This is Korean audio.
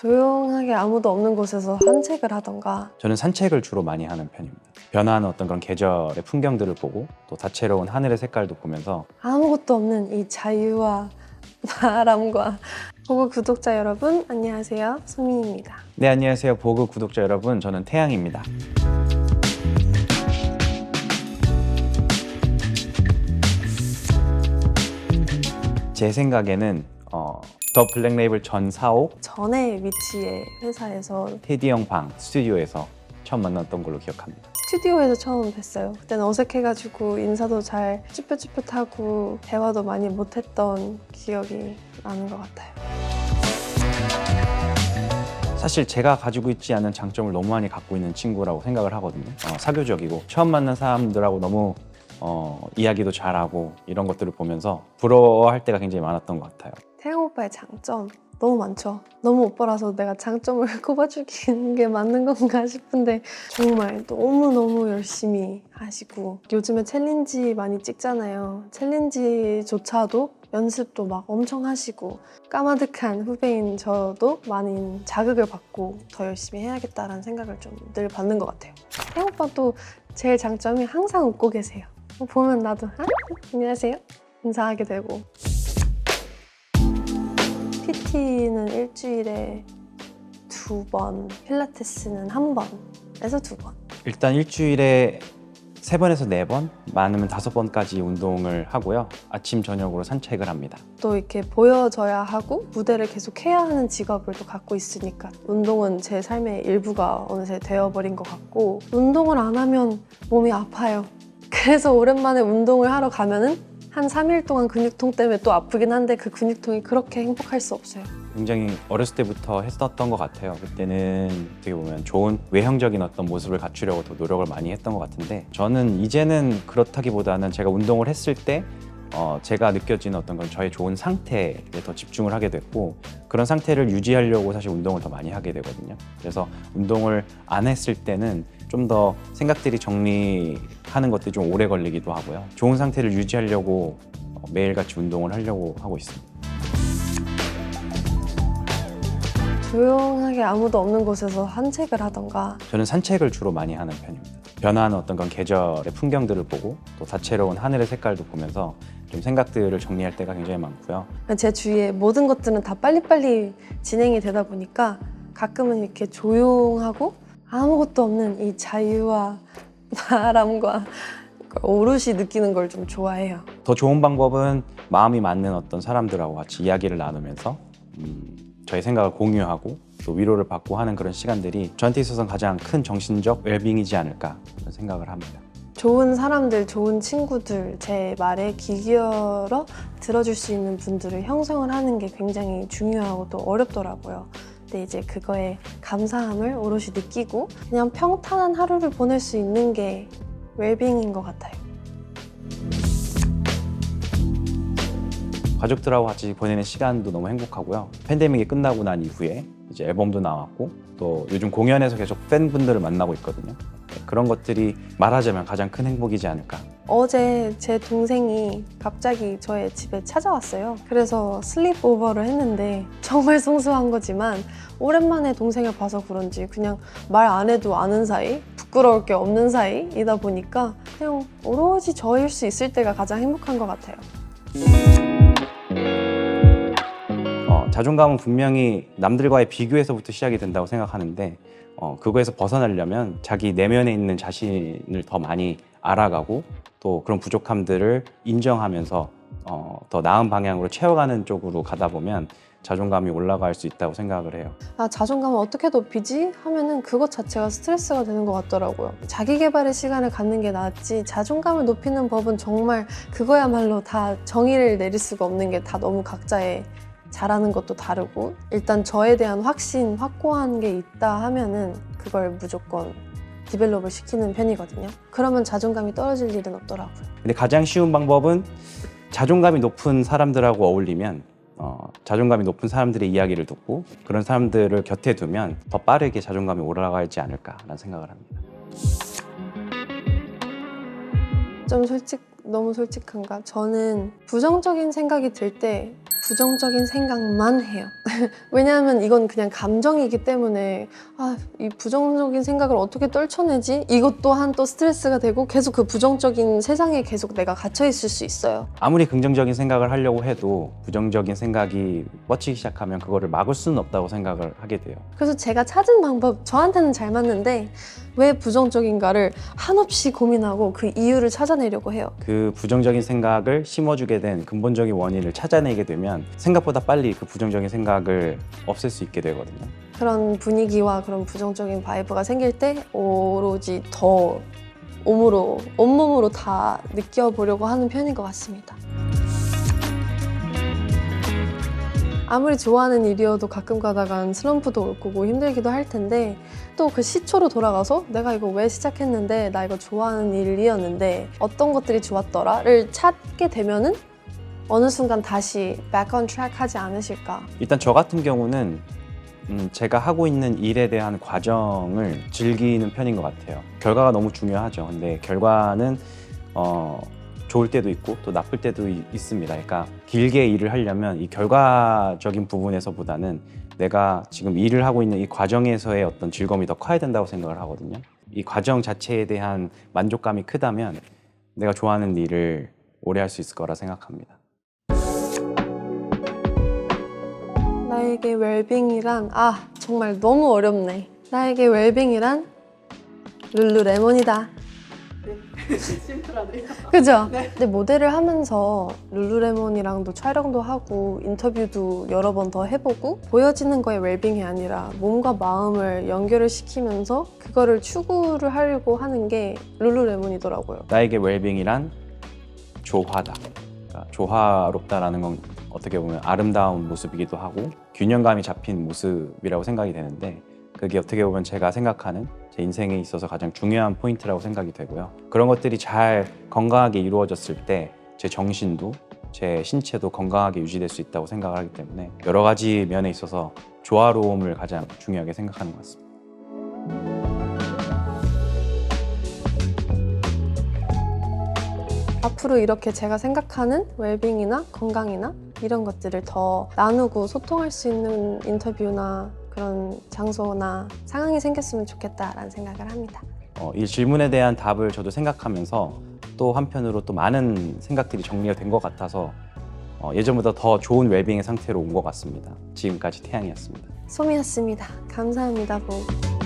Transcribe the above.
조용하게 아무도 없는 곳에서 산책을 하던가. 저는 산책을 주로 많이 하는 편입니다. 변화하는 어떤 그런 계절의 풍경들을 보고 또 다채로운 하늘의 색깔도 보면서 아무것도 없는 이 자유와 바람과. 보고 구독자 여러분 안녕하세요, 수민입니다. 네, 안녕하세요. 보그 구독자 여러분, 저는 태양입니다. 제 생각에는 더 블랙 레이블 전 사옥 전에 위치의 회사에서 테디 형 방 스튜디오에서 처음 만났던 걸로 기억합니다. 스튜디오에서 처음 뵀어요. 그때는 어색해가지고 인사도 잘 쭈뼛쭈뼛하고 대화도 많이 못했던 기억이 나는 것 같아요. 사실 제가 가지고 있지 않은 장점을 너무 많이 갖고 있는 친구라고 생각을 하거든요. 사교적이고 처음 만난 사람들하고 너무 이야기도 잘하고 이런 것들을 보면서 부러워할 때가 굉장히 많았던 것 같아요. 태양 오빠의 장점 너무 많죠. 너무 오빠라서 내가 장점을 꼽아주기는 게 맞는 건가 싶은데 정말 너무너무 열심히 하시고 요즘에 챌린지 많이 찍잖아요. 챌린지조차도 연습도 막 엄청 하시고 까마득한 후배인 저도 많은 자극을 받고 더 열심히 해야겠다라는 생각을 좀 늘 받는 것 같아요. 태양 오빠 또 제일 장점이 항상 웃고 계세요. 보면 나도 안녕하세요 인사하게 되고. PT는 일주일에 2번, 필라테스는 1번에서 2번. 일단 일주일에 3번에서 4번, 많으면 5번까지 운동을 하고요. 아침, 저녁으로 산책을 합니다. 또 이렇게 보여져야 하고 무대를 계속 해야 하는 직업을 또 갖고 있으니까 운동은 제 삶의 일부가 어느새 되어버린 것 같고 운동을 안 하면 몸이 아파요. 그래서 오랜만에 운동을 하러 가면은 한 3일 동안 근육통 때문에 또 아프긴 한데 그 근육통이 그렇게 행복할 수 없어요. 굉장히 어렸을 때부터 했었던 것 같아요. 그때는 어떻게 보면 좋은 외형적인 어떤 모습을 갖추려고 더 노력을 많이 했던 것 같은데 저는 이제는 그렇다기보다는 제가 운동을 했을 때 제가 느껴지는 어떤 그런 저의 좋은 상태에 더 집중을 하게 됐고 그런 상태를 유지하려고 사실 운동을 더 많이 하게 되거든요. 그래서 운동을 안 했을 때는 좀 더 생각들이 정리하는 것들이 좀 오래 걸리기도 하고요. 좋은 상태를 유지하려고 매일같이 운동을 하려고 하고 있습니다. 조용하게 아무도 없는 곳에서 산책을 하던가. 저는 산책을 주로 많이 하는 편입니다. 변화하는 어떤 그런 계절의 풍경들을 보고 또 다채로운 하늘의 색깔도 보면서 좀 생각들을 정리할 때가 굉장히 많고요. 제 주위에 모든 것들은 다 빨리빨리 진행이 되다 보니까 가끔은 이렇게 조용하고 아무것도 없는 이 자유와 바람과 오롯이 느끼는 걸 좀 좋아해요. 더 좋은 방법은 마음이 맞는 어떤 사람들하고 같이 이야기를 나누면서 저희 생각을 공유하고 또 위로를 받고 하는 그런 시간들이 저한테 있어서는 가장 큰 정신적 웰빙이지 않을까 그런 생각을 합니다. 좋은 사람들, 좋은 친구들, 제 말에 귀 기울여 들어줄 수 있는 분들을 형성을 하는 게 굉장히 중요하고 또 어렵더라고요. 근데 이제 그거에 감사함을 오롯이 느끼고 그냥 평탄한 하루를 보낼 수 있는 게 웰빙인 것 같아요. 가족들하고 같이 보내는 시간도 너무 행복하고요. 팬데믹이 끝나고 난 이후에 이제 앨범도 나왔고 또 요즘 공연에서 계속 팬분들을 만나고 있거든요. 그런 것들이 말하자면 가장 큰 행복이지 않을까. 어제 제 동생이 갑자기 저의 집에 찾아왔어요. 그래서 슬립오버를 했는데 정말 생소한 거지만 오랜만에 동생을 봐서 그런지 그냥 말 안 해도 아는 사이, 부끄러울 게 없는 사이이다 보니까 그냥 오로지 저일 수 있을 때가 가장 행복한 것 같아요. 자존감은 분명히 남들과의 비교에서부터 시작이 된다고 생각하는데 그거에서 벗어나려면 자기 내면에 있는 자신을 더 많이 알아가고 또 그런 부족함들을 인정하면서 더 나은 방향으로 채워가는 쪽으로 가다 보면 자존감이 올라갈 수 있다고 생각을 해요. 자존감을 어떻게 높이지? 하면은 그것 자체가 스트레스가 되는 것 같더라고요. 자기 개발의 시간을 갖는 게 낫지 자존감을 높이는 법은 정말 그거야말로 다 정의를 내릴 수가 없는 게 다 너무 각자의 잘하는 것도 다르고 일단 저에 대한 확신, 확고한 게 있다 하면은 그걸 무조건 디벨롭을 시키는 편이거든요. 그러면 자존감이 떨어질 일은 없더라고요. 근데 가장 쉬운 방법은 자존감이 높은 사람들하고 어울리면 자존감이 높은 사람들의 이야기를 듣고 그런 사람들을 곁에 두면 더 빠르게 자존감이 올라가지 않을까라는 생각을 합니다. 좀 너무 솔직한가? 저는 부정적인 생각이 들 때 부정적인 생각만 해요. 왜냐하면 이건 그냥 감정이기 때문에 이 부정적인 생각을 어떻게 떨쳐내지? 이것 또한 또 스트레스가 되고 계속 그 부정적인 세상에 계속 내가 갇혀 있을 수 있어요. 아무리 긍정적인 생각을 하려고 해도 부정적인 생각이 뻗치기 시작하면 그거를 막을 수는 없다고 생각을 하게 돼요. 그래서 제가 찾은 방법 저한테는 잘 맞는데 왜 부정적인가를 한없이 고민하고 그 이유를 찾아내려고 해요. 그 부정적인 생각을 심어주게 된 근본적인 원인을 찾아내게 되면 생각보다 빨리 그 부정적인 생각을 없앨 수 있게 되거든요. 그런 분위기와 그런 부정적인 바이브가 생길 때 오로지 더 온몸으로 다 느껴보려고 하는 편인 것 같습니다. 아무리 좋아하는 일이어도 가끔 가다간 슬럼프도 올 거고 힘들기도 할 텐데 또 그 시초로 돌아가서 내가 이거 왜 시작했는데 나 이거 좋아하는 일이었는데 어떤 것들이 좋았더라를 찾게 되면은 어느 순간 다시 back on track 하지 않으실까. 일단 저 같은 경우는 제가 하고 있는 일에 대한 과정을 즐기는 편인 것 같아요. 결과가 너무 중요하죠. 근데 결과는 좋을 때도 있고 또 나쁠 때도 있습니다. 그러니까 길게 일을 하려면 이 결과적인 부분에서보다는 내가 지금 일을 하고 있는 이 과정에서의 어떤 즐거움이 더 커야 된다고 생각을 하거든요. 이 과정 자체에 대한 만족감이 크다면 내가 좋아하는 일을 오래 할 수 있을 거라 생각합니다. 나에게 웰빙이란 정말 너무 어렵네. 나에게 웰빙이란 룰루레몬이다. 심플하네요. 그죠? 네. 근데 모델을 하면서 룰루레몬이랑도 촬영도 하고 인터뷰도 여러 번 더 해보고 보여지는 거에 웰빙이 아니라 몸과 마음을 연결을 시키면서 그거를 추구를 하려고 하는 게 룰루레몬이더라고요. 나에게 웰빙이란 조화다. 그러니까 조화롭다라는 건 어떻게 보면 아름다운 모습이기도 하고 균형감이 잡힌 모습이라고 생각이 되는데 그게 어떻게 보면 제가 생각하는 제 인생에 있어서 가장 중요한 포인트라고 생각이 되고요. 그런 것들이 잘 건강하게 이루어졌을 때 제 정신도 제 신체도 건강하게 유지될 수 있다고 생각을 하기 때문에 여러 가지 면에 있어서 조화로움을 가장 중요하게 생각하는 것 같습니다. 앞으로 이렇게 제가 생각하는 웰빙이나 건강이나 이런 것들을 더 나누고 소통할 수 있는 인터뷰나 그런 장소나 상황이 생겼으면 좋겠다라는 생각을 합니다. 이 질문에 대한 답을 저도 생각하면서 또 한편으로 또 많은 생각들이 정리가 된 것 같아서 예전보다 더 좋은 웰빙의 상태로 온 것 같습니다. 지금까지 태양이었습니다. 소미였습니다. 감사합니다, 보.